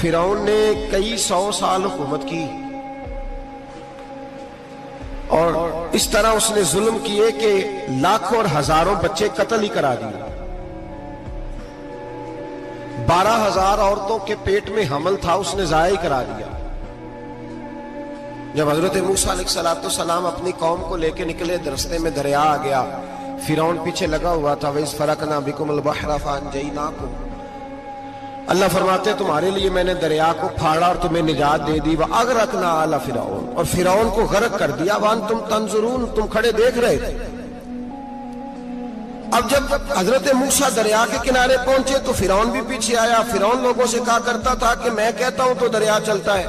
فرعون نے کئی 100 سال حکومت کی اور اس طرح اس نے ظلم کیے کہ لاکھوں اور ہزاروں بچے قتل ہی کرا دیے. 12,000 عورتوں کے پیٹ میں حمل تھا اس نے ضائع کرا دیا. جب حضرت موسیٰ علیہ السلام اپنی قوم کو لے کے نکلے رستے میں دریا آ گیا, فرعون پیچھے لگا ہوا تھا. وَإِذْ فَرَقْنَا بِكُمُ الْبَحْرَ فَأَنْجَيْنَاكُمْ, اللہ فرماتے تمہارے لیے میں نے دریا کو پھاڑا اور تمہیں نجات دے دی. وَأَغْرَقْنَا آلَ فِرْعَوْنَ, اور فرعون کو غرق کر دیا. وَأَنْتُمْ تَنْظُرُونَ, تم کھڑے دیکھ رہے تھے. اب جب حضرت موسیٰ دریا کے کنارے پہنچے تو فرعون بھی پیچھے آیا. فرعون لوگوں سے کہا کرتا تھا کہ میں کہتا ہوں تو دریا چلتا ہے,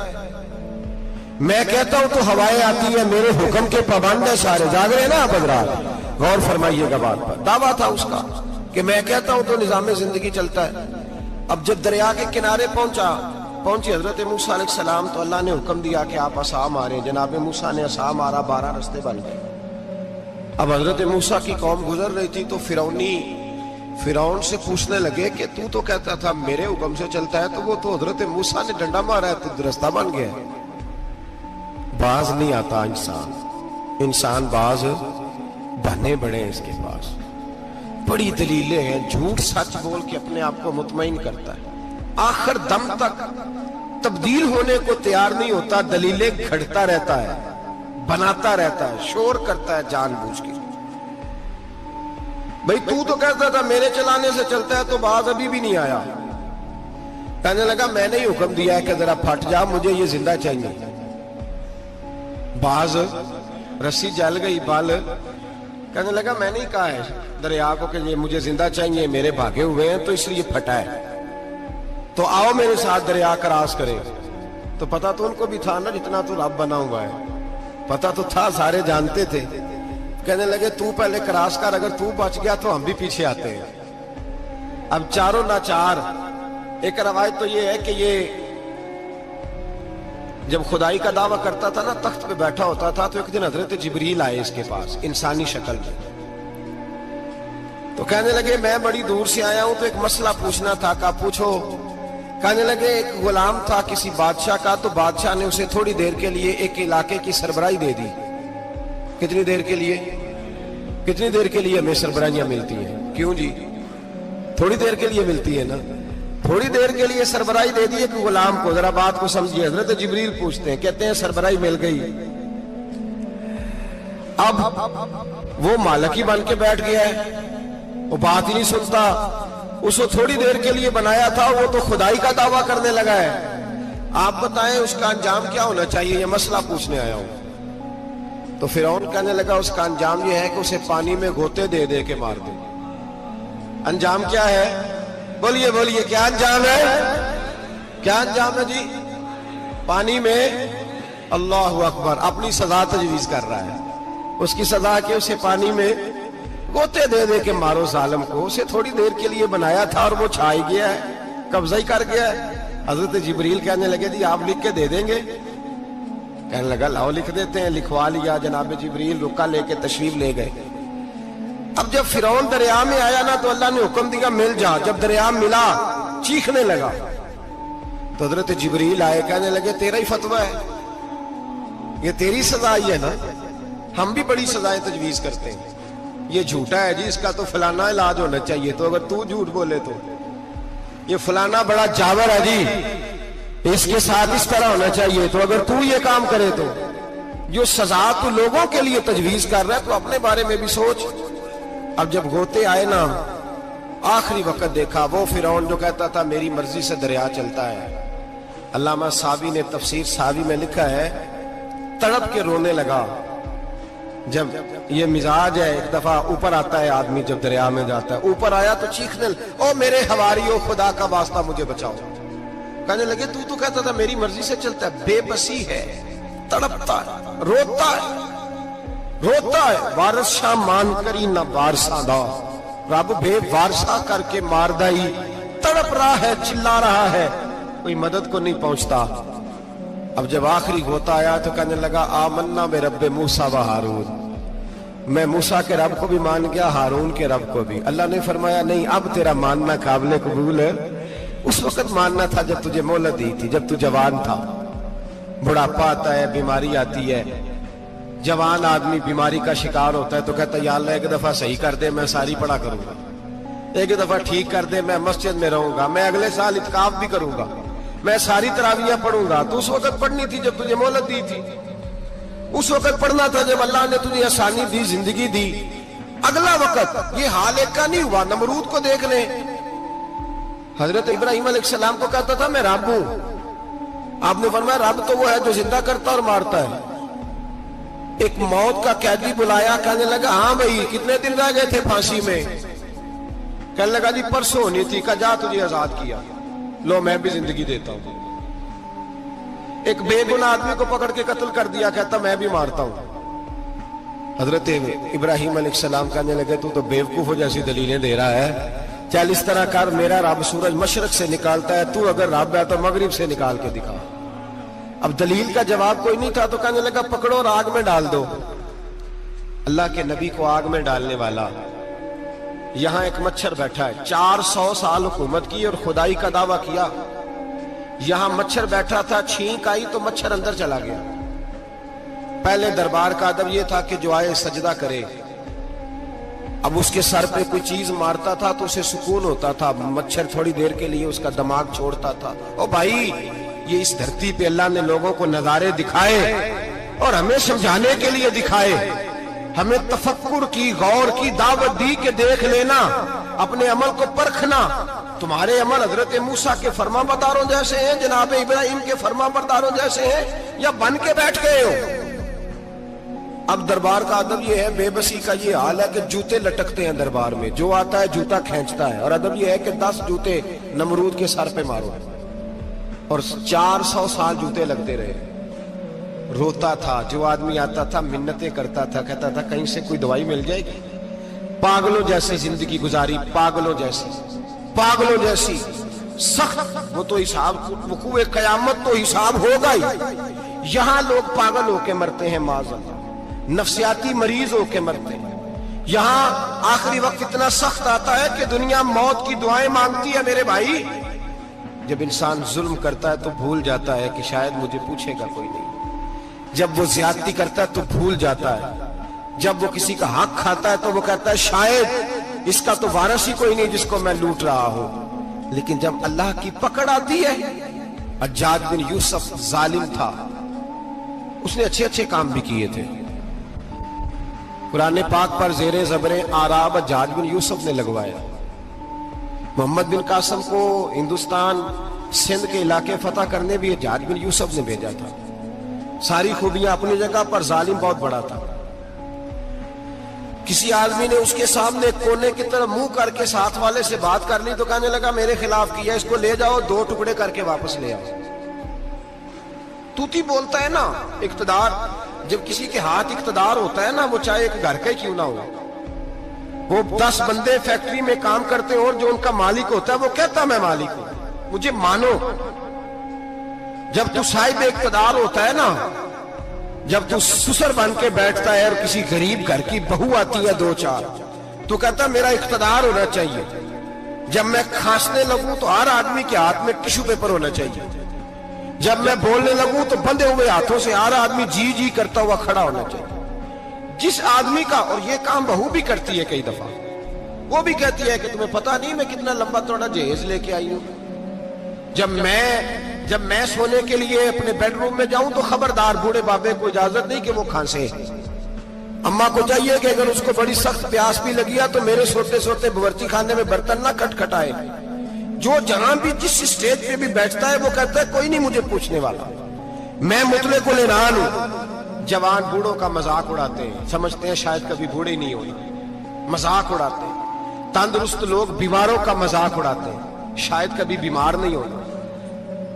میں کہتا ہوں تو ہوائیں آتی ہے, میرے حکم کے پابند ہے سارے. جاگ رہے نا آپ حضرات, غور فرمائیے گا بات پر. دعویٰ تھا اس کا کہ میں کہتا ہوں تو نظام زندگی چلتا ہے. اب جب دریا کے کنارے پہنچی حضرت موسیٰ علیہ السلام تو اللہ نے حکم دیا کہ آپ عصا ماریں. جناب موسیٰ نے عصا مارا, 12 رستے بن گئے. اب حضرت موسیٰ کی قوم گزر رہی تھی تو فرعون سے پوچھنے لگے کہ تو کہتا تھا میرے حکم سے چلتا ہے, تو وہ تو حضرت موسیٰ نے ڈنڈا مارا ہے تو رستہ بن گیا ہے. باز نہیں آتا انسان باز بنے بڑے ہیں اس کے پاس. بڑی دلیلیں ہیں, جھوٹ سچ بول کے اپنے آپ کو مطمئن کرتا ہے, آخر دم تک تبدیل ہونے کو تیار نہیں ہوتا. دلیلیں گھڑتا رہتا ہے, بناتا رہتا ہے, شور کرتا ہے جان بوجھ کے. بھئی تو کہتا تھا میرے چلانے سے چلتا ہے, تو باز ابھی بھی نہیں آیا. کہنے لگا میں نے ہی حکم دیا ہے کہ ذرا پھٹ جا, مجھے یہ زندہ چاہیے. باز رسی جل گئی بال, کہنے لگا میں نہیں کہا ہے دریا کو کہ یہ مجھے زندہ چاہیے, میرے بھاگے ہوئے ہیں تو اس لیے پھٹا ہے, تو آؤ میرے ساتھ دریا کراس کریں. تو پتا تو ان کو بھی تھا نا, جتنا تو رب بنا ہوا ہے پتا تو تھا, سارے جانتے تھے. کہنے لگے تو پہلے کراس کر, اگر تو بچ گیا تو ہم بھی پیچھے آتے ہیں. اب چاروں ناچار. ایک روایت تو یہ ہے کہ یہ جب خدائی کا دعویٰ کرتا تھا نا, تخت پہ بیٹھا ہوتا تھا, تو ایک دن حضرت جبریل آئے اس کے پاس انسانی شکل میں. تو کہنے لگے میں بڑی دور سے آیا ہوں تو ایک مسئلہ پوچھنا تھا. کہا پوچھو. کہنے لگے ایک غلام تھا کسی بادشاہ کا, تو بادشاہ نے اسے تھوڑی دیر کے لیے ایک علاقے کی سربراہی دے دی. کتنی دیر کے لیے ہمیں سربراہیاں ملتی ہیں؟ کیوں جی, تھوڑی دیر کے لیے ملتی ہے نا. تھوڑی دیر کے لیے سربراہی دے دی ایک غلام کو. ذرا بات کو سمجھیے. حضرت جبریل پوچھتے ہیں, کہتے ہیں سربراہی مل گئی. اب وہ مالک ہی بن کے بیٹھ گیا ہے, وہ بات ہی نہیں سنتا. اس کو تھوڑی دیر کے لیے بنایا تھا, وہ تو خدائی کا دعویٰ کرنے لگا ہے. آپ بتائیں اس کا انجام کیا ہونا چاہیے, یہ مسئلہ پوچھنے آیا ہوں. تو فرعون کہنے لگا اس کا انجام یہ ہے کہ اسے پانی میں غوطے دے دے کے مار دے. انجام کیا ہے؟ بولیے کیا انجام ہے؟ کیا انجام ہے جی؟ پانی میں, اللہ اکبر, اپنی سزا تجویز کر رہا ہے. اس کی سزا کہ اسے پانی میں غوطے دے دے کے مارو ظالم کو. اسے تھوڑی دیر کے لیے بنایا تھا اور وہ چھائی گیا ہے, قبضہ ہی کر گیا ہے. حضرت جبریل کہنے لگے جی آپ لکھ کے دے دیں گے؟ کہنے لگا لاؤ لکھ دیتے ہیں. لکھوا لیا. جناب جبریل رکا لے کے تشریف لے گئے. اب جب فرعون دریا میں آیا نا تو اللہ نے حکم دیا مل جا. جب دریا ملا چیخنے لگا تو حضرت جبریل آئے, کہنے لگے تیرا ہی فتویٰ ہے, یہ تیری سزا ہی ہے نا, ہم بھی بڑی سزائیں تجویز کرتے ہیں. یہ جھوٹا ہے جی, اس کا تو فلانا علاج ہونا چاہیے, تو اگر تو جھوٹ بولے تو یہ فلانا بڑا جاور ہے جی, اس کے ساتھ اس طرح ہونا چاہیے, تو اگر تو یہ کام کرے تو جو سزا تو لوگوں کے لیے تجویز کر رہا ہے تو اپنے بارے میں بھی سوچ. اب جب غوطے آئے نا, آخری وقت دیکھا وہ فرعون جو کہتا تھا میری مرضی سے دریا چلتا ہے. علامہ صاوی نے تفسیر صاوی میں لکھا ہے, تڑپ کے رونے لگا. جب یہ مزاج ہے, ایک دفعہ اوپر آتا ہے آدمی جب دریا میں جاتا ہے, اوپر آیا تو چیخنے او میرے حواریو خدا کا واسطہ مجھے بچاؤ. کہنے لگے تو کہتا تھا میری مرضی سے چلتا ہے. بے بسی ہے, تڑپتا ہے, روتا ہے. وارث شاہ مان کری نہ وارثہ دا, رب بے وارثہ کر کے مار دائی. تڑپ رہا ہے, چلا رہا ہے, کوئی مدد کو نہیں پہنچتا. اب جب آخری ہوتا آیا تو کہنے لگا آمنا میں رب موسیٰ و ہارون, میں موسیٰ کے رب کو بھی مان گیا, ہارون کے رب کو بھی. اللہ نے فرمایا نہیں, اب تیرا ماننا قابل قبول اس وقت ماننا تھا جب تجھے مہلت دی تھی، جب تو جوان تھا. بڑھاپا آتا ہے، بیماری آتی ہے، جوان آدمی بیماری کا شکار ہوتا ہے تو کہتا ہے یا اللہ ایک دفعہ صحیح کر دے، میں ساری پڑھا کروں گا، ایک دفعہ ٹھیک کر دے، میں مسجد میں رہوں گا، میں اگلے سال اعتکاف بھی کروں گا، میں ساری تراویحیں پڑھوں گا. تو اس وقت پڑھنی تھی جب تجھے مہلت دی تھی، اس وقت پڑھنا تھا جب اللہ نے تجھے آسانی دی، زندگی دی. اگلا وقت یہ حال ایک کا نہیں ہوا. نمرود کو دیکھ لیں، حضرت ابراہیم علیہ السلام کو کہتا تھا میں رب ہوں. آپ نے فرمایا رب تو وہ ہے جو زندہ کرتا اور مارتا ہے. ایک موت کا قیدی بلایا، کہنے لگا ہاں بھائی کتنے دن رہ گئے تھے پھانسی میں؟ کہنے لگا جی پرسوں ہونی تھی. کہا جا تجھے آزاد کیا، لو میں بھی زندگی دیتا ہوں. ایک بے گناہ آدمی کو پکڑ کے قتل کر دیا، کہتا میں بھی مارتا ہوں. حضرت ابراہیم علیہ السلام کہنے لگے تو بیوقوفوں جیسی دلیلیں دے رہا ہے، چل اس طرح کر، میرا رب سورج مشرق سے نکالتا ہے، تو اگر رب ہے تو مغرب سے نکال کے دکھا. اب دلیل کا جواب کوئی نہیں تھا تو کہنے لگا پکڑو اور آگ میں ڈال دو. اللہ کے نبی کو آگ میں ڈالنے والا. یہاں ایک مچھر بیٹھا ہے، 400 سال حکومت کی اور خدائی کا دعویٰ کیا. یہاں مچھر بیٹھا تھا، چھینک آئی تو مچھر اندر چلا گیا. پہلے دربار کا ادب یہ تھا کہ جو آئے سجدہ کرے. اب اس کے سر پہ کوئی چیز مارتا تھا تو اسے سکون ہوتا تھا، مچھر تھوڑی دیر کے لیے اس کا دماغ چھوڑتا تھا. او بھائی یہ اس دھرتی پہ اللہ نے لوگوں کو نظارے دکھائے اور ہمیں سمجھانے کے لیے دکھائے، ہمیں تفکر کی، غور کی دعوت دی کہ دیکھ لینا، اپنے عمل کو پرکھنا. تمہارے عمل حضرت موسیٰ کے فرما برداروں جیسے ہیں، جناب ابراہیم کے فرما برداروں جیسے ہیں، یا بن کے بیٹھ گئے ہو؟ اب دربار کا ادب یہ ہے، بے بسی کا یہ حال ہے کہ جوتے لٹکتے ہیں دربار میں، جو آتا ہے جوتا کھینچتا ہے. اور ادب یہ ہے کہ 10 جوتے نمرود کے سر پہ مارو. اور 400 سال جوتے لگتے رہے. روتا تھا، جو آدمی آتا تھا منتیں کرتا تھا، کہتا تھا کہیں سے کوئی دوائی مل جائے گی. پاگلوں جیسی زندگی گزاری، پاگلوں جیسی سخت. وہ تو حساب، وقوع قیامت تو حساب ہوگا ہی. یہاں لوگ پاگل ہو کے مرتے ہیں، معاذ اللہ، نفسیاتی مریض ہو کے مرتے ہیں. یہاں آخری وقت اتنا سخت آتا ہے کہ دنیا موت کی دعائیں مانگتی ہے. میرے بھائی جب انسان ظلم کرتا ہے تو بھول جاتا ہے کہ شاید مجھے پوچھے گا کوئی نہیں. جب وہ زیادتی کرتا ہے تو بھول جاتا ہے. جب وہ کسی کا حق کھاتا ہے تو وہ کہتا ہے شاید اس کا تو وارث ہی کوئی نہیں جس کو میں لوٹ رہا ہوں. لیکن جب اللہ کی پکڑ آتی ہے، حجاج بن یوسف ظالم تھا، اس نے اچھے کام بھی کیے تھے. قرآن پاک پر زیر زبریں آراب حجاج بن یوسف نے لگوایا. محمد بن قاسم کو ہندوستان سندھ کے علاقے فتح کرنے بھی حجاج بن یوسف نے بھیجا تھا. ساری خوبیاں اپنی جگہ پر، ظالم بہت بڑا تھا. کسی آدمی نے اس کے سامنے کونے کی طرف منہ کر کے ساتھ والے سے بات کر لی تو کہنے لگا میرے خلاف کیا، اس کو لے جاؤ، 2 ٹکڑے کر کے واپس لے آؤ. توتی بولتا ہے نا اقتدار. جب کسی کے ہاتھ اقتدار ہوتا ہے نا، وہ چاہے ایک گھر کا ہی کیوں نہ ہو، وہ 10 بندے فیکٹری میں کام کرتے اور جو ان کا مالک ہوتا ہے وہ کہتا میں مالک ہوں، مجھے مانو. جب تو صاحب اقتدار ہوتا ہے نا، جب تو سسر بن کے بیٹھتا ہے اور کسی غریب گھر کی بہو آتی ہے 2-4 تو کہتا میرا اقتدار ہونا چاہیے. جب میں کھانسنے لگوں تو ہر آدمی کے ہاتھ میں ٹشو پیپر ہونا چاہیے. جب میں بولنے لگوں تو بندھے ہوئے ہاتھوں سے ہر آدمی جی کرتا ہوا کھڑا ہونا چاہیے. جس آدمی کا، اور یہ کام بہو بھی کرتی ہے کئی دفعہ، وہ بھی کہتی ہے کہ تمہیں پتا نہیں میں کتنا لمبا چوڑا جہیز لے کے آئی ہوں. جب میں سونے کے لیے اپنے بیڈ روم میں جاؤں تو خبردار بوڑھے بابے کو اجازت نہیں کہ وہ کھانسے. اماں کو چاہیے کہ اگر اس کو بڑی سخت پیاس بھی لگی ہے تو میرے سوتے باورچی خانے میں برتن نہ کھٹکھٹائے. جو جہاں بھی جس اسٹیج پہ بھی بیٹھتا ہے وہ کہتا ہے کوئی نہیں مجھے پوچھنے والا، میں مطلق العنان ہوں. جوان بوڑھوں کا مذاق اڑاتے ہیں، سمجھتے ہیں شاید کبھی بوڑھے نہیں ہوئے، مذاق اڑاتے ہیں. تندرست لوگ بیماروں کا مذاق اڑاتے ہیں، شاید کبھی بیمار نہیں ہوئے.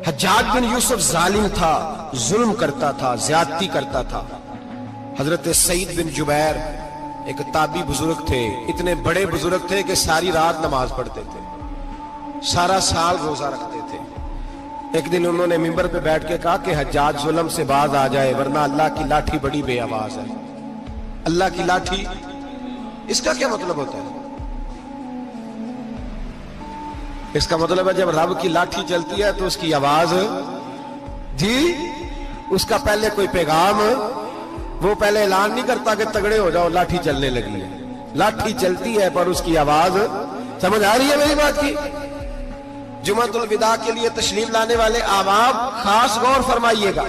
حجاج بن یوسف ظالم تھا، ظلم کرتا تھا، زیادتی کرتا تھا. حضرت سعید بن جبیر ایک تابعی بزرگ تھے، اتنے بڑے بزرگ تھے کہ ساری رات نماز پڑھتے تھے، سارا سال روزہ رکھتے تھے. ایک دن انہوں نے منبر پہ بیٹھ کے کہا کہ حجاج ظلم سے باز آ جائے ورنہ اللہ کی لاٹھی بڑی بے آواز ہے. اللہ کی لاٹھی، اس کا کیا مطلب ہوتا ہے؟ اس کا مطلب ہے جب رب کی لاٹھی چلتی ہے تو اس کی آواز جی اس کا پہلے کوئی پیغام وہ پہلے اعلان نہیں کرتا کہ تگڑے ہو جاؤ لاٹھی چلنے لگی ہے. لاٹھی چلتی ہے پر اس کی آواز سمجھ آ رہی ہے میری بات کی. جمعۃ الوداع کے لیے تشریف لانے والے احباب خاص غور فرمائیے گا.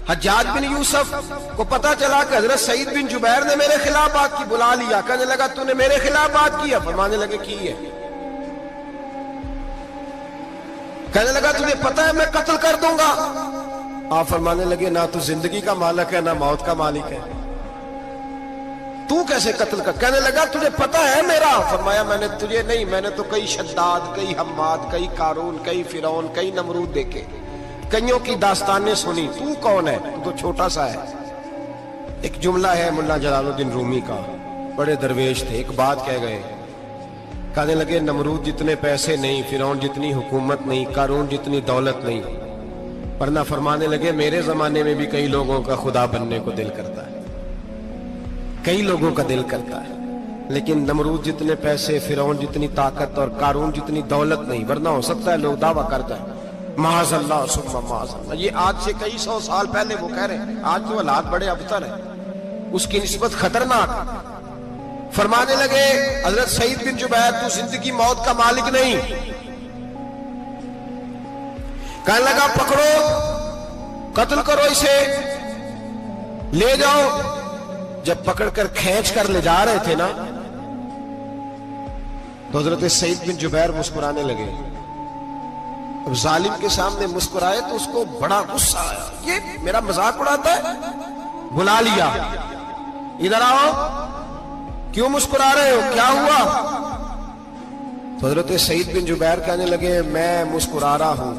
حجاج بن یوسف کو پتا چلا کہ حضرت سعید بن جبیر نے میرے خلاف بات کی. بلا لیا, کہنے لگا تو نے میرے خلاف بات کی ہے؟ فرمانے لگے کی ہے. کہنے لگا تجھے پتا ہے میں قتل کر دوں گا؟ آپ فرمانے لگے نہ تو زندگی کا مالک ہے نہ موت کا مالک ہے, تو کیسے قتل کر؟ کہنے لگا تجھے پتا ہے میرا؟ فرمایا میں نے تجھے نہیں, میں نے تو کئی شداد, کئی حماد, کئی قارون, کئی فرعون, کئی نمرود دیکھے, کئیوں کی داستانیں سنی. تو کون ہے؟ تو چھوٹا سا ہے. ایک جملہ ہے ملا جلال الدین رومی کا, بڑے درویش تھے, ایک بات کہہ گئے. کہنے لگے نمرود جتنے پیسے نہیں, فرعون جتنی حکومت نہیں, قارون جتنی دولت نہیں, ورنہ فرمانے لگے میرے زمانے میں بھی کئی لوگوں کا خدا بننے کو دل کرتا ہے, کئی لوگوں کا دل کرتا ہے, لیکن نمرود جتنے پیسے, فرعون جتنی طاقت اور قارون جتنی دولت نہیں, ورنہ ہو سکتا ہے لوگ دعویٰ کر جائیں معاذ اللہ ثم معاذ اللہ. یہ آج سے کئی سو سال پہلے وہ کہہ رہے ہیں, آج تو حالات بڑے ابتر ہیں, اس کی نسبت خطرناک. فرمانے لگے حضرت سعید بن جبیر تو زندگی موت کا مالک نہیں. کہنے لگا پکڑو, قتل کرو اسے, لے جاؤ. جب پکڑ کر کھینچ کر لے جا رہے تھے نا تو حضرت سعید بن جبیر مسکرانے لگے. اب ظالم کے سامنے مسکرائے تو اس کو بڑا غصہ آیا, یہ میرا مذاق اڑاتا ہے. بلا لیا, ادھر آؤ, کیوں مسکرا رہے ہو, کیا ہوا؟ تو حضرت سعید بن جبیر کہنے لگے میں مسکرا رہا ہوں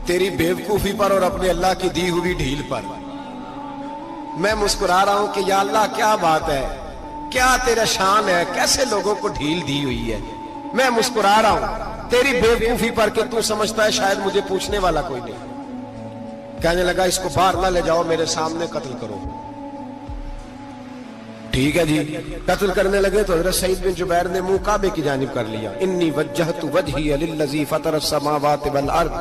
تیری بیوقوفی پر اور اپنے اللہ کی دی ہوئی ڈھیل پر. میں مسکرا رہا ہوں کہ یا اللہ کیا بات ہے, کیا تیرا شان ہے, کیسے لوگوں کو ڈھیل دی ہوئی ہے. میں مسکرا رہا ہوں تیری بیوقوفی پر کہ تو سمجھتا ہے شاید مجھے پوچھنے والا کوئی نہیں. کہنے لگا اس کو باہر نہ لے جاؤ, میرے سامنے قتل کرو. ٹھیک ہے جی. قتل کرنے لگے تو حضرت سعید بن جبیر نے منہ کعبے کی جانب کر لیا. انی وجہت وجہی للذی فطر السماوات والارض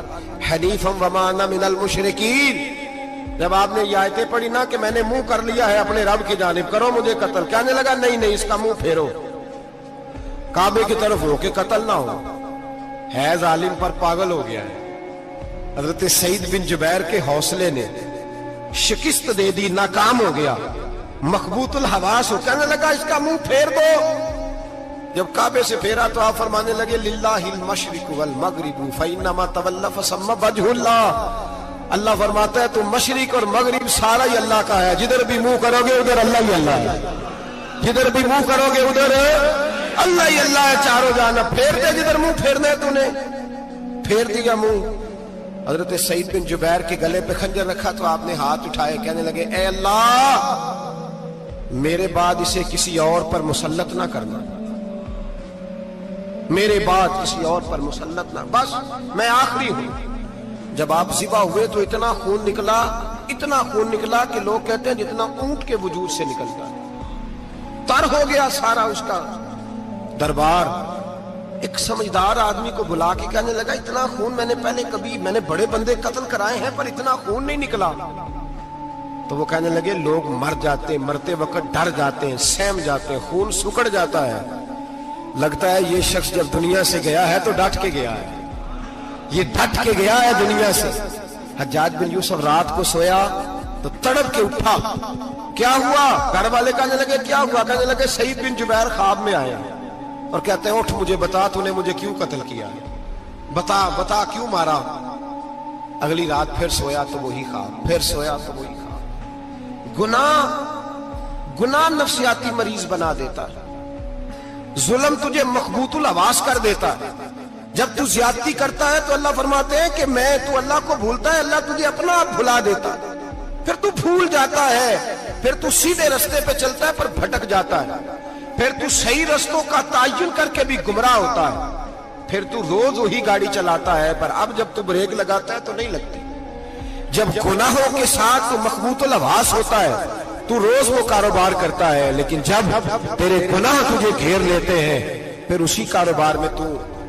حنیفا وما انا من المشرکین. جب آپ نے یہ آیتیں پڑھی نا کہ میں نے منہ کر لیا ہے اپنے رب کی جانب, کرو مجھے قتل. کہنے لگا نہیں نہیں, اس کا منہ پھیرو, کعبے کی طرف ہو کے قتل نہ ہو, ہے ظالم پر پاگل ہو گیا ہے. حضرت سعید بن جبیر کے حوصلے نے شکست دے دی, ناکام ہو گیا, مخبوط الحواس ہو. کہنے لگا اس کا منہ پھیر دو. جب کعبے سے پھیرا تو آپ فرمانے لگے للہ المشرق والمغرب فإنما تولى فثم وجه اللہ. اللہ فرماتا ہے تو مشرق اور مغرب سارا ہی اللہ کا ہے, جدھر بھی منہ کرو گے ادھر اللہ ہی اللہ ہے, جدھر بھی منہ کرو گے ادھر اللہ ہی اللہ ہے. چاروں جانا پھیر دے, جدھر منہ پھیرنا ہے تو نے پھیر دیا منہ. حضرت سعید بن جبیر کے گلے پہ خنجر رکھا تو آپ نے ہاتھ اٹھائے, کہنے لگے اے اللہ میرے بعد اسے کسی اور پر مسلط نہ کرنا, میرے بعد کسی اور پر مسلط نہ, بس میں آخری ہوں. جب آپ ذبح ہوئے تو اتنا خون نکلا, اتنا خون نکلا کہ لوگ کہتے ہیں جتنا اونٹ کے وجود سے نکلتا ہے. تر ہو گیا سارا اس کا دربار. ایک سمجھدار آدمی کو بلا کے کہنے لگا اتنا خون میں نے بڑے بندے قتل کرائے ہیں پر اتنا خون نہیں نکلا. تو وہ کہنے لگے لوگ مر جاتے ہیں, مرتے وقت ڈر جاتے ہیں, سہم جاتے ہیں, خون سکڑ جاتا ہے. لگتا ہے یہ شخص جب دنیا سے گیا ہے تو ڈٹ کے گیا ہے, یہ ڈٹ کے گیا ہے دنیا سے. حجاج بن یوسف رات کو سویا تو تڑپ کے اٹھا, کیا ہوا؟ گھر والے کہنے لگے کیا ہوا؟ کہنے لگے سعید بن جبیر خواب میں آیا اور کہتے ہیں اٹھ مجھے بتا تو نے مجھے کیوں قتل کیا, بتا بتا کیوں مارا. اگلی رات پھر سویا تو وہی خواب, پھر سویا تو وہی خواب. گناہ نفسیاتی مریض بنا دیتا ہے, ظلم تجھے مخبوط الحواس کر دیتا ہے. جب تو زیادتی کرتا ہے تو اللہ فرماتے ہیں کہ تو اللہ کو بھولتا ہے, اللہ تجھے اپنا آپ بھلا دیتا ہے. پھر تو بھول جاتا ہے, پھر تو سیدھے رستے پہ چلتا ہے پر بھٹک جاتا ہے, پھر تو صحیح رستوں کا تعین کر کے بھی گمراہ ہوتا ہے, پھر تو روز وہی گاڑی چلاتا ہے پر اب جب تو بریک لگاتا ہے تو نہیں لگتی. جب گناہوں کے ساتھ تو مخبوط الحواس ہوتا ہے تو روز وہ کاروبار کرتا ہے, لیکن جب تیرے گناہ تجھے گھیر لیتے ہیں پھر اسی کاروبار میں تو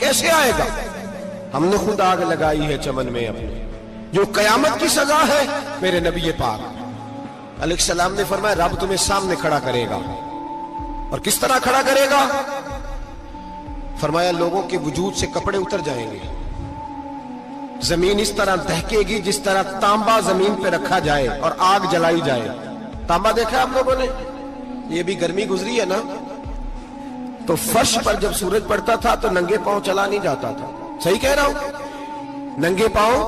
کیسے آئے گا؟ ہم نے خود آگ لگائی ہے چمن میں اپنے، جو قیامت کی سزا ہے میرے نبی پاک علیہ السلام نے فرمایا رب تمہیں سامنے کھڑا کرے گا. اور کس طرح کھڑا کرے گا؟ فرمایا لوگوں کے وجود سے کپڑے اتر جائیں گے، زمین اس طرح دہکے گی جس طرح تانبا زمین پہ رکھا جائے اور آگ جلائی جائے. تانبا دیکھا آپ لوگوں نے؟ یہ بھی گرمی گزری ہے نا، تو فرش پر جب سورج پڑتا تھا تو ننگے پاؤں چلا نہیں جاتا تھا. صحیح کہہ رہا ہوں؟ ننگے پاؤں،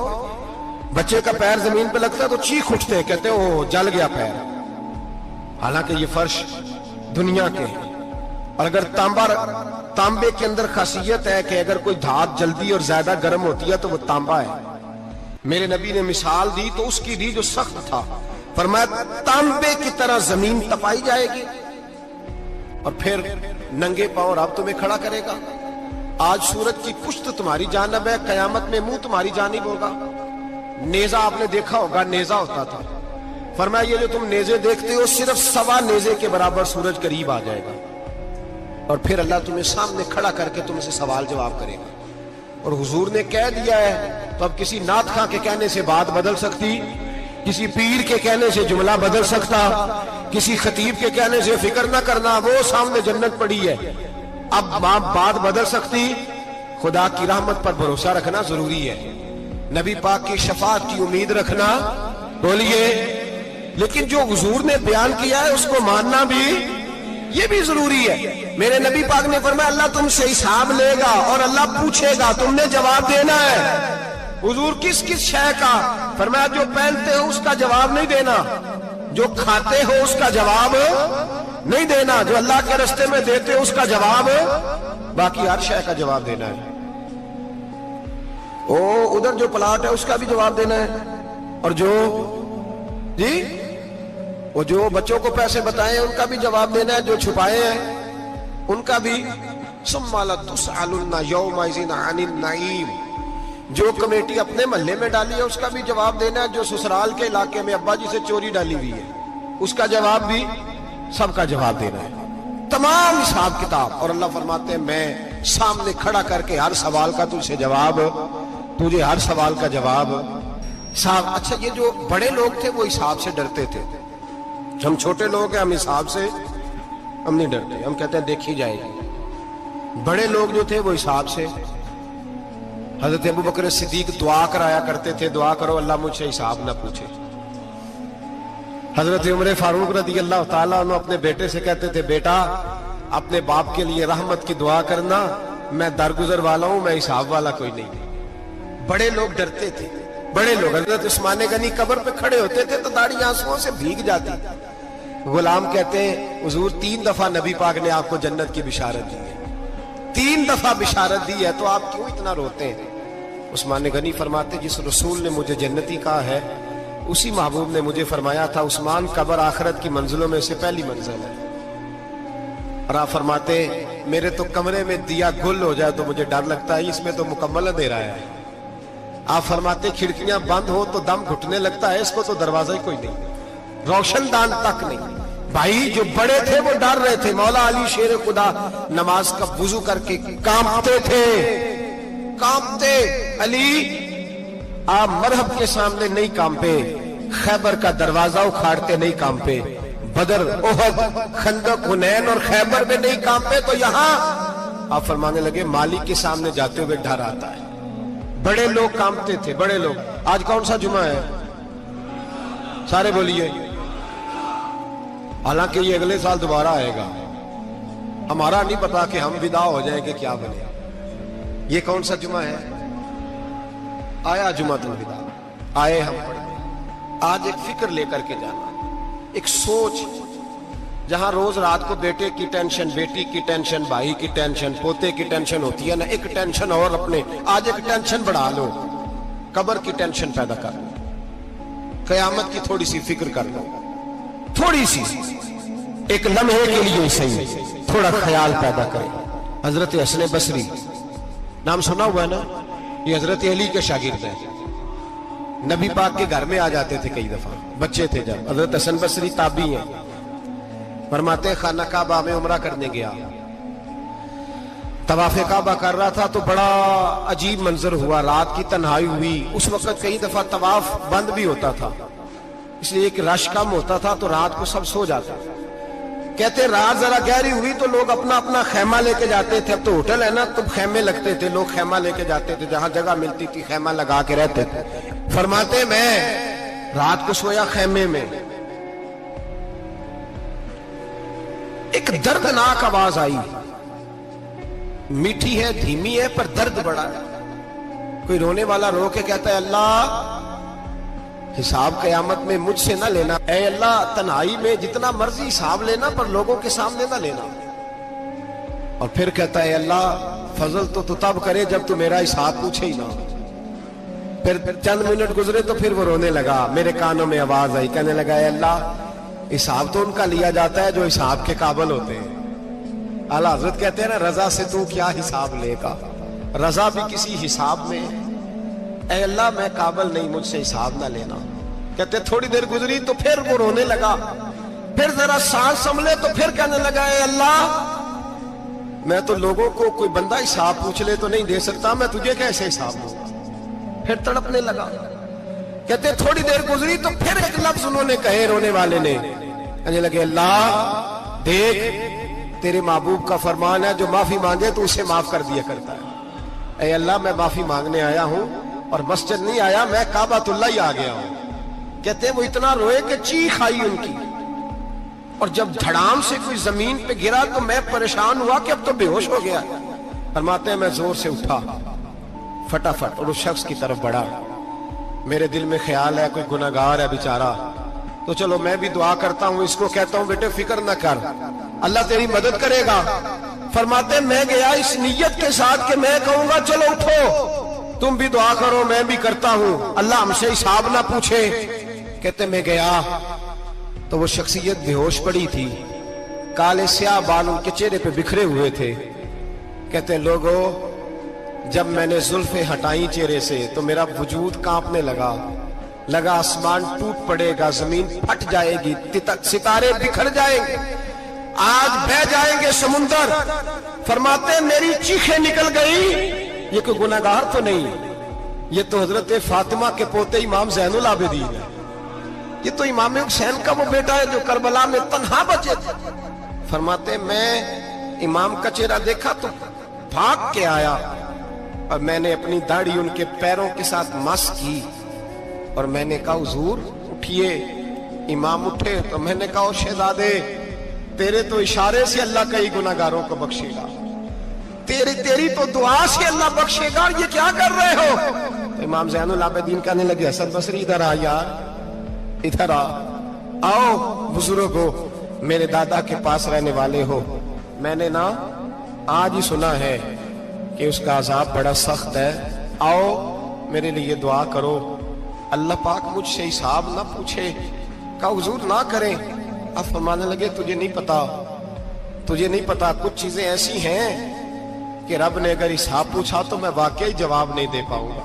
بچے کا پیر زمین پہ لگتا تو چیخ اٹھتے ہیں، کہتے ہیں وہ جل گیا پیر. حالانکہ یہ فرش دنیا کے ہیں. اور اگر تانبے کے اندر خاصیت ہے کہ اگر کوئی دھات جلدی اور زیادہ گرم ہوتی ہے تو وہ تانبا ہے. میرے نبی نے مثال دی تو اس کی دی جو سخت تھا. فرمایا تانبے کی طرح زمین تپائی جائے گی اور پھر ننگے پاؤں رب تمہیں کھڑا کرے گا. آج سورج کی پشت تمہاری جانب ہے، قیامت میں منہ تمہاری جانب ہوگا. نیزہ آپ نے دیکھا ہوگا، نیزہ ہوتا تھا. فرمایا یہ جو تم نیزے دیکھتے ہو صرف سوا نیزے کے برابر سورج قریب آ جائے گا اور پھر اللہ تمہیں سامنے کھڑا کر کے تم سے سوال جواب کرے گا. اور حضور نے کہہ دیا ہے تو اب کسی نعت خواں کے کہنے سے بات بدل سکتی، کسی پیر کے کہنے سے جملہ بدل سکتا، کسی خطیب کے کہنے سے فکر نہ کرنا وہ سامنے جنت پڑی ہے، اب بات بدل سکتی. خدا کی رحمت پر بھروسہ رکھنا ضروری ہے، نبی پاک کی شفاعت کی امید رکھنا. بولیے. لیکن جو حضور نے بیان کیا ہے اس کو ماننا بھی یہ بھی ضروری ہے. میرے نبی پاک نے فرمایا اللہ تم سے حساب لے گا اور اللہ پوچھے گا، تم نے جواب دینا ہے. حضور کس کس شے کا؟ فرمایا جو پہنتے ہو اس کا جواب نہیں دینا، جو کھاتے ہو اس کا جواب نہیں دینا، جو اللہ کے راستے میں دیتے ہو اس کا جواب، باقی ہر شے کا جواب دینا ہے. ادھر جو پلاٹ ہے اس کا بھی جواب دینا ہے، اور جو وہ جو بچوں کو پیسے بتائے ان کا بھی جواب دینا ہے، جو چھپائے ہیں ان کا بھی. ثم لتسألن یومئذ عن النعیم. جو کمیٹی اپنے محلے میں ڈالی ہے اس کا بھی جواب دینا ہے، جو سسرال کے علاقے میں ابا جی سے چوری ڈالی ہوئی ہے اس کا جواب بھی، سب کا جواب دینا ہے، تمام حساب کتاب. اور اللہ فرماتے ہیں میں سامنے کھڑا کر کے ہر سوال کا تجھ سے جواب، تجھے ہر سوال کا جواب. صاحب اچھا یہ جو بڑے لوگ تھے وہ حساب سے ڈرتے تھے، ہم چھوٹے لوگ ہیں ہم حساب سے ہم نہیں ڈرتے، ہم کہتے ہیں دیکھی جائے گی. بڑے لوگ جو تھے وہ حساب سے. حضرت ابو بکر صدیق دعا کرایا کرتے تھے، دعا کرو اللہ مجھ سے حساب نہ پوچھے. حضرت عمر فاروق رضی اللہ تعالیٰ عنہ اپنے بیٹے سے کہتے تھے بیٹا اپنے باپ کے لیے رحمت کی دعا کرنا، میں درگزر والا ہوں، میں حساب والا کوئی نہیں. بڑے لوگ ڈرتے تھے، بڑے لوگ. حضرت عثمان غنی قبر پہ کھڑے ہوتے تھے تو داڑھی آنسوؤں سے بھیگ جاتی. غلام کہتے ہیں حضور 3 دفعہ نبی پاک نے آپ کو جنت کی بشارت دی ہے، 3 دفعہ بشارت دی ہے تو آپ کیوں اتنا روتے ہیں؟ عثمان غنی فرماتے جس رسول نے مجھے جنتی کہا ہے اسی محبوب نے مجھے فرمایا تھا عثمان قبر آخرت کی منزلوں میں سے پہلی منزل ہے. اور آپ فرماتے میرے تو کمرے میں دیا گل ہو جائے تو مجھے ڈر لگتا ہے، اس میں تو مکمل اندھیرا ہے. آپ فرماتے کھڑکیاں بند ہو تو دم گھٹنے لگتا ہے، اس کو تو دروازہ ہی کوئی نہیں، روشن دان تک نہیں. بھائی جو بڑے تھے وہ ڈر رہے تھے. مولا علی شیر خدا نماز کا وضو کر کے کانپتے تھے، کانپتے. علی آپ مرحب کے سامنے نہیں کانپے، خیبر کا دروازہ اکھاڑتے نہیں کانپے، بدر احد خندق حنین اور خیبر میں نہیں کانپے، تو یہاں آپ فرمانے لگے مالک کے سامنے جاتے ہوئے ڈر آتا ہے. بڑے لوگ کانپتے تھے، بڑے لوگ. آج کون سا جمعہ ہے؟ سارے بولیے. حالانکہ یہ اگلے سال دوبارہ آئے گا، ہمارا نہیں پتا کہ ہم ودا ہو جائیں کہ کیا بنے. یہ کون سا جمعہ ہے؟ آیا جمعۃ الوداع، آئے ہم پڑھیں. آج ایک فکر لے کر کے جانا، ایک سوچ. جہاں روز رات کو بیٹے کی ٹینشن، بیٹی کی ٹینشن، بھائی کی ٹینشن، پوتے کی ٹینشن ہوتی ہے نا، ایک ٹینشن اور اپنے آج ایک ٹینشن بڑھا لو، قبر کی ٹینشن پیدا کر لو، قیامت کی تھوڑی سی فکر کر لو، تھوڑی سی ایک لمحے کے لیے صحیح تھوڑا خیال پیدا کرے. حضرت حسن بصری نام سنا ہوا ہے نا، یہ حضرت علی کے شاگرد ہیں. نبی پاک کے گھر میں آ جاتے تھے کئی دفعہ، بچے تھے جب. حضرت حسن بصری تابعی ہیں. فرماتے خانہ کعبہ میں عمرہ کرنے گیا، طواف کعبہ کر رہا تھا تو بڑا عجیب منظر ہوا، رات کی تنہائی ہوئی. اس وقت کئی دفعہ طواف بند بھی ہوتا تھا، اس لیے کہ رش کم ہوتا تھا تو رات کو سب سو جاتے. کہتے رات ذرا گہری ہوئی تو لوگ اپنا اپنا خیمہ لے کے جاتے تھے. اب تو ہوٹل ہے نا تو خیمے لگتے تھے، لوگ خیمہ لے کے جاتے تھے، جہاں جگہ ملتی تھی خیمہ لگا کے رہتے تھے. فرماتے میں رات کو سویا خیمے میں، ایک دردناک آواز آئی، میٹھی ہے دھیمی ہے پر درد بڑا ہے. کوئی رونے والا رو کے کہتا ہے اللہ حساب قیامت میں مجھ سے نہ لینا، اے اللہ تنہائی میں جتنا مرضی حساب لینا پر لوگوں کے سامنے نہ لینا. اور پھر کہتا ہے اللہ فضل تو تب کرے جب تو میرا حساب پوچھے ہی نہ. پھر چند منٹ گزرے تو پھر وہ رونے لگا. میرے کانوں میں آواز آئی، کہنے لگا اے اللہ حساب تو ان کا لیا جاتا ہے جو حساب کے قابل ہوتے ہیں. اعلیٰ حضرت کہتے ہیں نا رضا سے تو کیا حساب لے گا، رضا بھی کسی حساب میں. اے اللہ میں قابل نہیں، مجھ سے حساب نہ لینا. کہتے تھوڑی دیر گزری تو پھر وہ رونے لگا. پھر ذرا سانس سنبھلے تو پھر کہنے لگا اے اللہ میں تو لوگوں کو کوئی بندہ حساب پوچھ لے تو نہیں دے سکتا، میں تجھے کیسے حساب دوں گا. پھر تڑپنے لگا. کہتے تھوڑی دیر گزری تو پھر ایک لفظ انہوں نے کہے رونے والے نے، کہنے لگے اللہ دیکھ تیرے محبوب کا فرمان ہے جو معافی مانگے تو اسے معاف کر دیا کرتا ہے. اے اللہ میں معافی مانگنے آیا ہوں اور مسجد نہیں آیا، میں کعبۃ اللہ ہی آ گیا ہوں. کہتے ہیں وہ اتنا روئے کہ چیخ آئی ان کی، اور جب دھڑام سے کوئی زمین پہ گرا تو میں پریشان ہوا کہ اب تو بے ہوش ہو گیا. فرماتے ہیں میں زور سے اٹھا فٹافٹ اور اس شخص کی طرف بڑھا. میرے دل میں خیال ہے کوئی گناہگار ہے بیچارہ، تو چلو میں بھی دعا کرتا ہوں. اس کو کہتا ہوں بیٹے فکر نہ کر، اللہ تیری مدد کرے گا. فرماتے ہیں میں گیا اس نیت کے ساتھ کہ میں کہوں گا چلو اٹھو تم بھی دعا کرو میں بھی کرتا ہوں، اللہ ہم سے حساب نہ پوچھے. کہتے میں گیا تو وہ شخصیت بے ہوش پڑی تھی، کالے سیاہ بال ان کے چہرے پہ بکھرے ہوئے تھے. کہتے ہیں لوگو جب میں نے زلفیں ہٹائیں چہرے سے تو میرا وجود کانپنے لگا آسمان ٹوٹ پڑے گا، زمین پھٹ جائے گی، ستارے بکھر جائیں گے، آج بہہ جائیں گے سمندر. فرماتے ہیں میری چیخیں نکل گئی. یہ کوئی گناہگار تو نہیں، یہ تو حضرت فاطمہ کے پوتے امام زین العابدین ہے، یہ تو امام حسین کا وہ بیٹا ہے جو کربلا میں تنہا بچے تھے. فرماتے ہیں میں امام کا چہرہ دیکھا تو بھاگ کے آیا اور میں نے اپنی داڑھی ان کے پیروں کے ساتھ مس کی اور میں نے کہا حضور اٹھئے. امام اٹھے تو میں نے کہا شہزادے تیرے تو اشارے سے اللہ کئی گناہگاروں کو بخشے گا، تیری تو دعا سے اللہ بخشے گا، یہ کیا کر رہے ہو؟ تو امام زین العابدین کہنے لگے حسن بصری ادھر آ یار، ادھر آؤ بزرگو، میرے دادا کے پاس رہنے والے ہو. میں نے نا آج ہی سنا ہے کہ اس کا عذاب بڑا سخت ہے، آؤ میرے لیے دعا کرو، اللہ پاک مجھ سے حساب نہ پوچھے. کہا حضور نہ کریں. اب فرمانے لگے تجھے نہیں پتا کچھ چیزیں ایسی ہیں کہ رب نے اگر حساب پوچھا تو میں واقعی جواب نہیں دے پاؤں گا،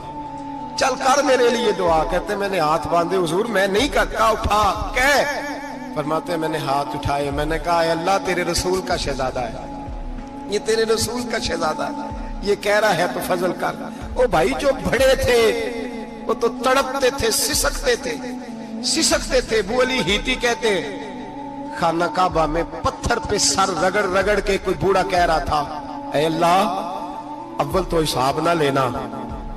چل کر میرے لیے دعا. کہتے میں نے ہاتھ باندھے حضور میں نہیں کرتا، اٹھا کہہ. فرماتے میں نے ہاتھ اٹھائے، میں نے کہا اے اللہ تیرے رسول کا شہزادہ ہے، یہ تیرے رسول کا شہزادہ ہے، یہ کہہ رہا ہے تو فضل کر. او بھائی جو بڑے تھے وہ تو تڑپتے تھے، سسکتے تھے. ابو علی ہیتی کہتے خانہ کعبہ میں پتھر پہ سر رگڑ رگڑ کے کوئی بوڑھا کہہ رہا تھا اے اللہ اول تو حساب نہ لینا،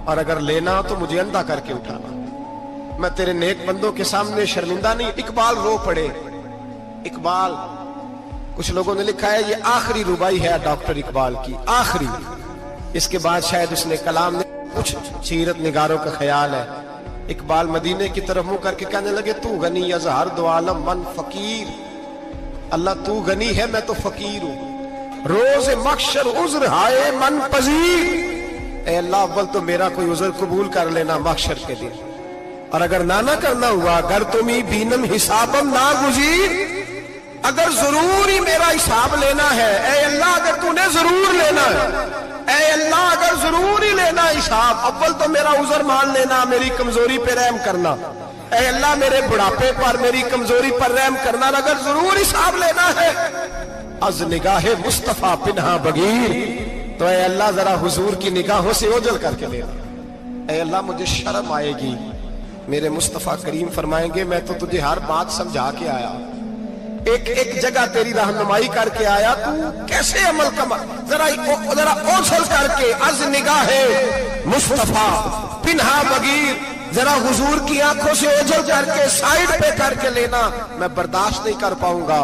اور اگر لینا تو مجھے اندھا کر کے اٹھانا، میں تیرے نیک بندوں کے سامنے شرمندہ نہیں. اقبال رو پڑے. اقبال کچھ لوگوں نے لکھا ہے یہ آخری ربائی ہے ڈاکٹر اقبال کی، آخری. اس کے بعد شاید اس نے کلام نے کچھ سیرت نگاروں کا خیال ہے. اقبال مدینے کی طرف منہ کر کے کہنے لگے تو غنی از ہر دو عالم من فقیر، اللہ تو غنی ہے میں تو فقیر ہوں. روز محشر عذر ہائے من پذیر، اے اللہ اول تو میرا کوئی عذر قبول کر لینا محشر کے دن، اور اگر نہ کرنا ہوا اگر تمہیں بینم حسابم نا گزیر، اگر ضرور ہی میرا حساب لینا ہے اے اللہ، اگر تو نے ضرور لینا ہے اے اللہ، اگر ضرور ہی لینا حساب اول تو میرا عذر مان لینا، میری کمزوری پہ رحم کرنا اے اللہ، میرے بڑھاپے پر میری کمزوری پر رحم کرنا، اگر ضرور حساب لینا ہے از نگاہ مصطفیٰ پنہا بغیر، تو اے اللہ ذرا حضور کی نگاہوں سے اوجل کر کے لے، اے اللہ مجھے شرم آئے گی۔ میرے مصطفیٰ کریم فرمائیں گے میں تو تجھے ہر بات سمجھا کے آیا، ایک ایک جگہ تیری رہنمائی کر کے آیا، تو کیسے عمل کما، ذرا اوجل کر کے از نگاہ مصطفیٰ پنہا بغیر، ذرا حضور کی آنکھوں سے اوجل کر کے سائیڈ پہ کر کے لینا میں برداشت نہیں کر پاؤں گا۔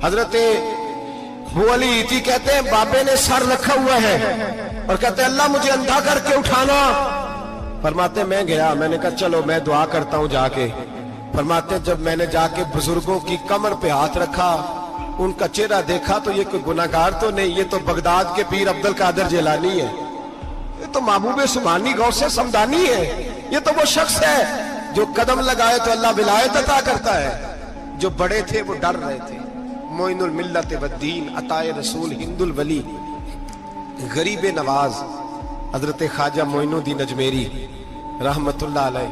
حضرت ابو علی ایتی کہتے ہیں بابے نے سر رکھا ہوا ہے اور کہتے ہیں اللہ مجھے اندھا کر کے اٹھانا، فرماتے میں گیا، میں نے کہا چلو میں دعا کرتا ہوں جا کے، فرماتے جب میں نے جا کے بزرگوں کی کمر پہ ہاتھ رکھا، ان کا چہرہ دیکھا تو یہ کوئی گناہگار تو نہیں، یہ تو بغداد کے پیر عبد القادر جیلانی ہے، یہ تو محبوب سبحانی غوث سمدانی ہے، یہ تو وہ شخص ہے جو قدم لگائے تو اللہ ولایت عطا کرتا ہے۔ جو بڑے تھے وہ ڈر رہے تھے، معین الملت والدین، عطائے رسول، ہند الولی، غریب نواز حضرت خواجہ معین الدین اجمیری رحمت اللہ علیہ،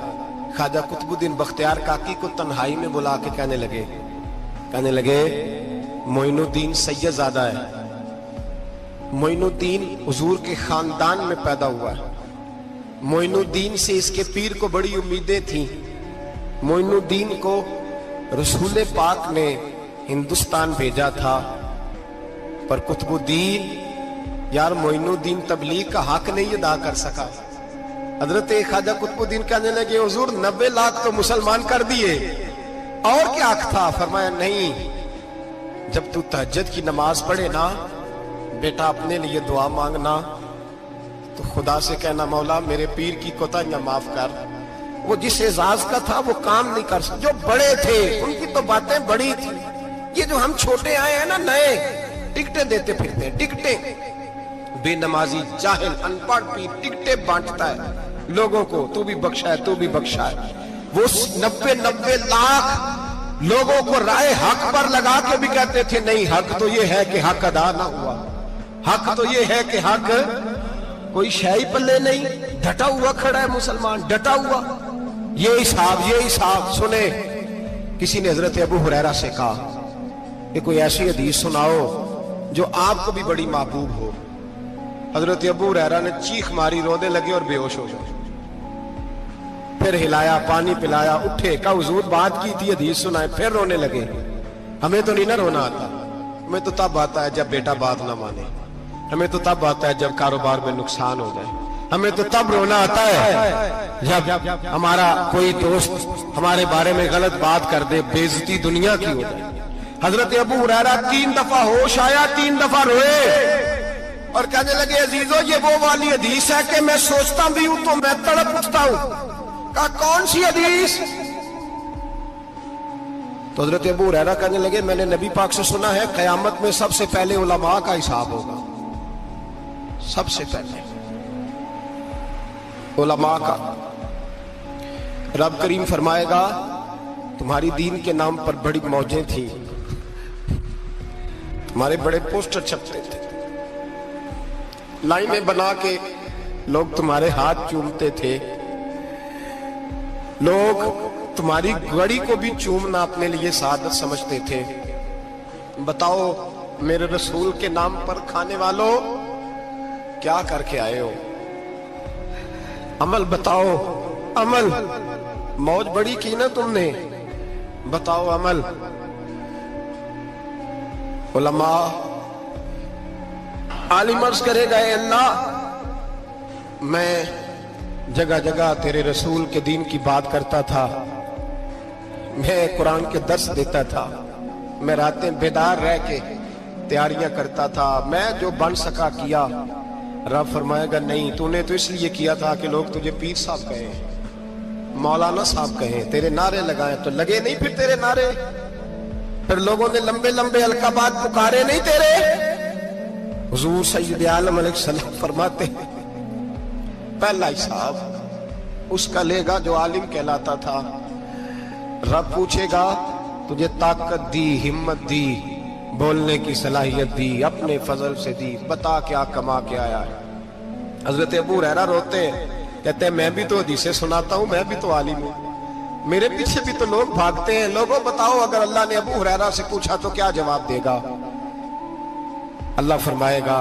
خواجہ قطب الدین بختیار کاکی کو تنہائی میں بلا کے کہنے لگے معین الدین سید زادہ ہے، معین الدین حضور کے خاندان میں پیدا ہوا ہے، معین الدین سے اس کے پیر کو بڑی امیدیں تھیں، معین الدین کو رسول پاک نے ہندوستان بھیجا تھا، پر قطب الدین یار معین الدین تبلیغ کا حق نہیں ادا کر سکا۔ حضرت خواجہ قطب الدین کہنے لگے حضور 90 لاکھ تو مسلمان کر دیے، اور کیا حق تھا؟ فرمایا نہیں، جب تو تہجد کی نماز پڑھے نا بیٹا اپنے لیے دعا مانگنا تو خدا سے کہنا مولا میرے پیر کی کوتاہیاں معاف کر، وہ جس اعزاز کا تھا وہ کام نہیں کر سکتا، جو بڑے تھے ان کی تو باتیں بڑی تھی، یہ جو ہم چھوٹے آئے ہیں نا نئے، ٹکٹیں دیتے پھرتے ہیں، ٹکٹیں، بے نمازی جاہل ان پڑھ پیر ٹکٹیں بانٹتا ہے لوگوں کو، تو بھی بخشا ہے تو بھی بخشا ہے، وہ 90 لاکھ لوگوں کو رائے حق پر لگا کے بھی کہتے تھے نہیں حق تو یہ ہے کہ حق ادا نہ ہوا، حق تو یہ ہے کہ حق کوئی شے پلے نہیں، ڈٹا ہوا کھڑا ہے مسلمان، ڈٹا ہوا، یہ حساب سنے۔ کسی نے حضرت ابو ہریرہ سے کہا کہ کوئی ایسی حدیث سناؤ جو آپ کو بھی بڑی محبوب ہو۔ حضرت ابو ہریرہ نے چیخ ماری، رونے لگے اور بے ہوش ہو گئے، پھر ہلایا، پانی پلایا، اٹھے، کہا حضور بات کی تھی حدیث سنائے، پھر رونے لگے۔ ہمیں تو نہیں نہ رونا آتا، ہمیں تو تب آتا ہے جب بیٹا بات نہ مانے، ہمیں تو تب آتا ہے جب کاروبار میں نقصان ہو جائے، ہمیں تو تب رونا آتا ہے جب ہمارا کوئی دوست ہمارے بارے میں غلط بات کر دے، بے عزتی دنیا کی ہو جائے۔ حضرت ابو ہریرہ 3 دفعہ ہوش آیا، 3 دفعہ روئے اور کہنے لگے عزیزو یہ وہ والی حدیث ہے کہ میں سوچتا بھی ہوں تو میں تڑپ اٹھتا ہوں۔ کہا کون سی حدیث؟ تو حضرت ابو ہریرہ کہنے لگے میں نے نبی پاک سے سنا ہے قیامت میں سب سے پہلے علماء کا حساب ہوگا، سب سے پہلے علماء کا۔ رب کریم فرمائے گا تمہاری دین کے نام پر بڑی موجیں تھیں، تمہارے بڑے پوسٹر چھپتے تھے، لائنیں بنا کے لوگ تمہارے ہاتھ چومتے تھے، لوگ تمہاری گڑی کو بھی چومنا اپنے لیے سعادت سمجھتے تھے۔ بتاؤ میرے رسول کے نام پر کھانے والوں کیا کر کے آئے ہو؟ عمل بتاؤ، عمل، موج بڑی کی نا تم نے، بتاؤ عمل۔ علماء عالم عرض کرے گا اے اللہ میں جگہ جگہ تیرے رسول کے دین کی بات کرتا تھا، میں قرآن کے درس دیتا تھا، میں راتیں بیدار رہ کے تیاریاں کرتا تھا، میں جو بن سکا کیا۔ رب فرمائے گا نہیں، تو نے تو اس لیے کیا تھا کہ لوگ تجھے پیر صاحب کہیں، مولانا صاحب کہیں، تیرے نعرے لگائیں، تو لگے نہیں پھر تیرے نعرے، پھر لوگوں نے لمبے لمبے القابات پکارے نہیں تیرے۔ حضور سید عالم علیہ السلام فرماتے ہیں پہلا حساب اس کا لے گا جو عالم کہلاتا تھا۔ رب پوچھے گا تجھے طاقت دی، ہمت دی، بولنے کی صلاحیت دی، اپنے فضل سے دی، بتا کیا کما کے آیا ہے۔ حضرت ابو ہریرہ روتے ہیں، کہتے ہیں میں بھی تو حدیثیں سناتا ہوں، میں بھی تو عالم ہوں، میرے پیچھے بھی تو لوگ بھاگتے ہیں، لوگوں بتاؤ اگر اللہ نے ابو ہریرہ سے پوچھا تو کیا جواب دے گا؟ اللہ فرمائے گا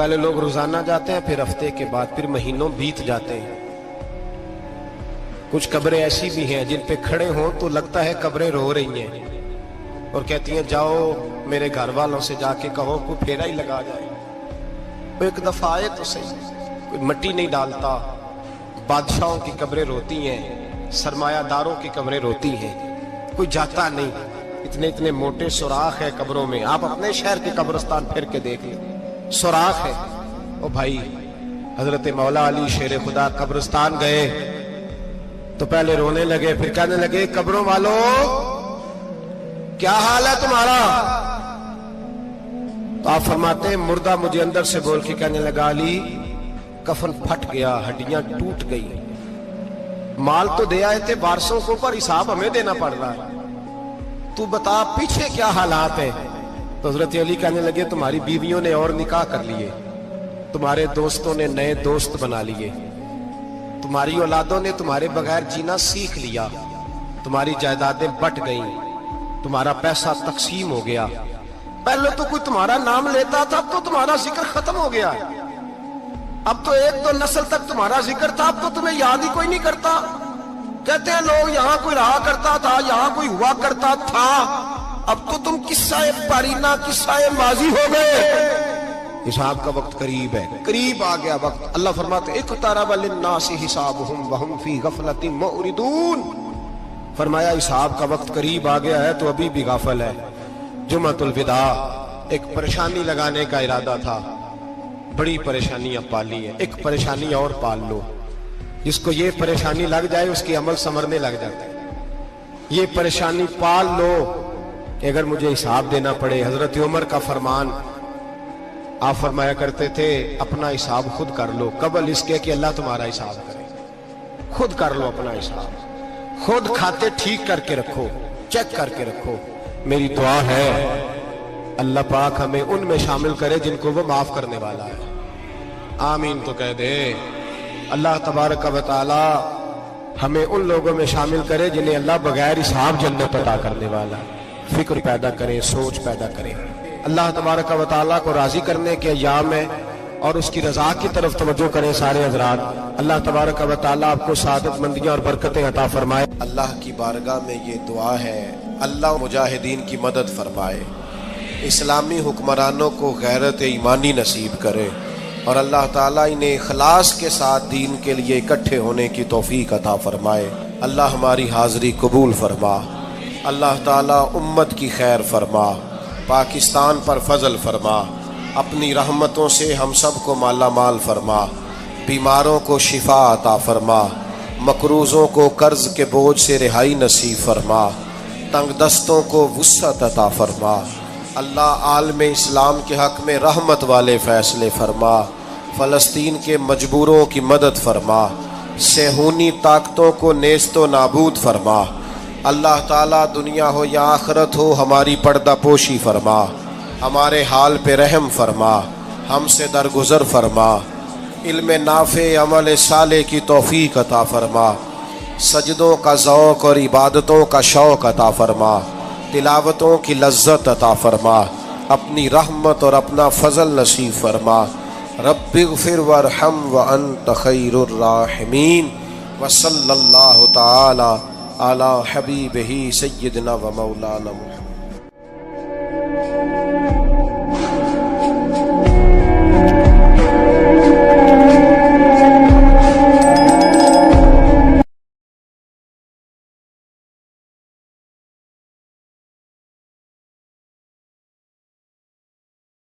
پہلے لوگ روزانہ جاتے ہیں، پھر ہفتے کے بعد، پھر مہینوں بیت جاتے ہیں۔ کچھ قبریں ایسی بھی ہیں جن پہ کھڑے ہوں تو لگتا ہے قبریں رو رہی ہیں اور کہتی ہیں جاؤ میرے گھر والوں سے جا کے کہو کوئی پھیرا ہی لگا جائے، وہ ایک دفعہ آئے تو صحیح، کوئی مٹی نہیں ڈالتا۔ بادشاہوں کی قبریں روتی ہیں، سرمایہ داروں کی قبریں روتی ہیں، کوئی جاتا نہیں، اتنے اتنے موٹے سوراخ ہے قبروں میں۔ آپ اپنے شہر کے قبرستان پھر کے دیکھ لیں، سوراخ ہے۔ او بھائی، حضرت مولا علی شیر خدا قبرستان گئے تو پہلے رونے لگے، پھر کہنے لگے قبروں والوں کیا حال ہے تمہارا؟ تو آپ فرماتے ہیں مردہ مجھے اندر سے بول کے کہنے لگا علی کفن پھٹ گیا، ہڈیاں ٹوٹ گئی، مال تو دے آئے تھے وارثوں کو پر حساب ہمیں دینا پڑ رہا ہے، تو بتا پیچھے کیا حالات ہیں؟ تو حضرت علی کہنے لگے تمہاری بیویوں نے اور نکاح کر لیے، تمہارے دوستوں نے نئے دوست بنا لیے، تمہاری اولادوں نے تمہارے بغیر جینا سیکھ لیا، تمہاری جائیدادیں بٹ گئیں، تمہارا پیسہ تقسیم ہو گیا۔ پہلے تو کوئی تمہارا نام لیتا تھا، اب تو تمہارا ذکر ختم ہو گیا، اب تو ایک دو نسل تک تمہارا ذکر تھا، اب تو تمہیں یاد ہی کوئی نہیں کرتا۔ کہتے ہیں لوگ یہاں کوئی رہا کرتا تھا، یہاں کوئی ہوا کرتا تھا، اب تو تم قصہ پارینہ قصہ ماضی ہو گئے، حساب کا وقت قریب ہے، قریب آ گیا وقت۔ اللہ فرماتے اقترب للناس حسابهم وهم فی غفلۃ معرضون، فرمایا حساب کا وقت قریب آ گیا ہے تو ابھی بھی غافل ہے۔ جمعۃ الوداع ایک پریشانی لگانے کا ارادہ تھا، بڑی پریشانیاں پالی ہیں، ایک پریشانی اور پال لو، جس کو یہ پریشانی لگ جائے اس کی عمل سمرنے لگ جاتا ہے۔ یہ پریشانی پال لو کہ اگر مجھے حساب دینا پڑے۔ حضرت عمر کا فرمان، آپ فرمایا کرتے تھے اپنا حساب خود کر لو قبل اس کے کہ اللہ تمہارا حساب کرے، خود کر لو اپنا حساب، خود کھاتے ٹھیک کر کے رکھو، چیک کر کے رکھو۔ میری دعا ہے اللہ پاک ہمیں ان میں شامل کرے جن کو وہ معاف کرنے والا ہے، آمین تو کہہ دے۔ اللہ تبارک و تعالی ہمیں ان لوگوں میں شامل کرے جنہیں اللہ بغیر حساب جنت عطا کرنے والا ہے۔ فکر پیدا کریں، سوچ پیدا کریں، اللہ تبارک و تعالیٰ کو راضی کرنے کے ایام ہے اور اس کی رضا کی طرف توجہ کریں سارے حضرات۔ اللہ تبارک و تعالیٰ آپ کو سعادت مندیاں اور برکتیں عطا فرمائے۔ اللہ کی بارگاہ میں یہ دعا ہے اللہ مجاہدین کی مدد فرمائے، اسلامی حکمرانوں کو غیرت ایمانی نصیب کرے اور اللہ تعالیٰ انہیں اخلاص کے ساتھ دین کے لیے اکٹھے ہونے کی توفیق عطا فرمائے۔ اللہ ہماری حاضری قبول فرما، اللہ تعالیٰ امت کی خیر فرما، پاکستان پر فضل فرما، اپنی رحمتوں سے ہم سب کو مالا مال فرما، بیماروں کو شفا عطا فرما، مقروضوں کو قرض کے بوجھ سے رہائی نصیب فرما، تنگ دستوں کو وسعت عطا فرما۔ اللہ عالم اسلام کے حق میں رحمت والے فیصلے فرما، فلسطین کے مجبوروں کی مدد فرما، صہیونی طاقتوں کو نیست و نابود فرما۔ اللہ تعالیٰ دنیا ہو یا آخرت ہو ہماری پردہ پوشی فرما، ہمارے حال پہ رحم فرما، ہم سے درگزر فرما، علم نافع عمل صالح کی توفیق عطا فرما، سجدوں کا ذوق اور عبادتوں کا شوق عطا فرما، تلاوتوں کی لذت عطا فرما، اپنی رحمت اور اپنا فضل نصیب فرما۔ رب اغفر وارحم وانت خیر الراحمین، وصلی اللہ تعالی علی حبیبہ سیدنا و مولانا محمد۔